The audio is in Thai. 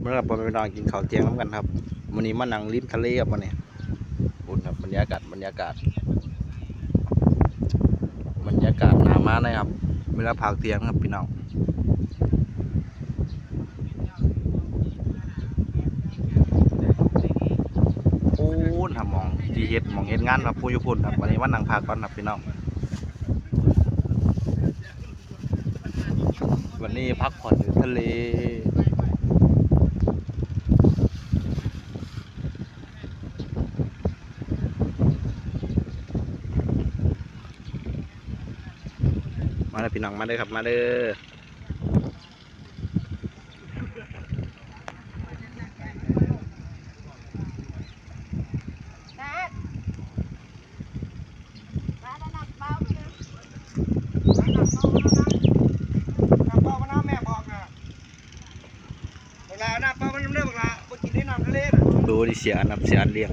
เมื่อผมไปนอนกินข้าวเที่ยงน้ำกันครับวันนี้มานั่งริมทะเลครับวันนี้อุ่นครับบรรยากาศหนามานะครับเวลาพักเที่ยงครับพี่น้องปูนครับมองเฮ็ดงานครับปูยุพุนครับวันนี้มานั่งพักก่อนครับพี่น้องวันนี้พักผ่อนอยู่ทะเลมาเลยพี่น้องมาเลยครับมาเลยดูดิเสียอันเลี้ยง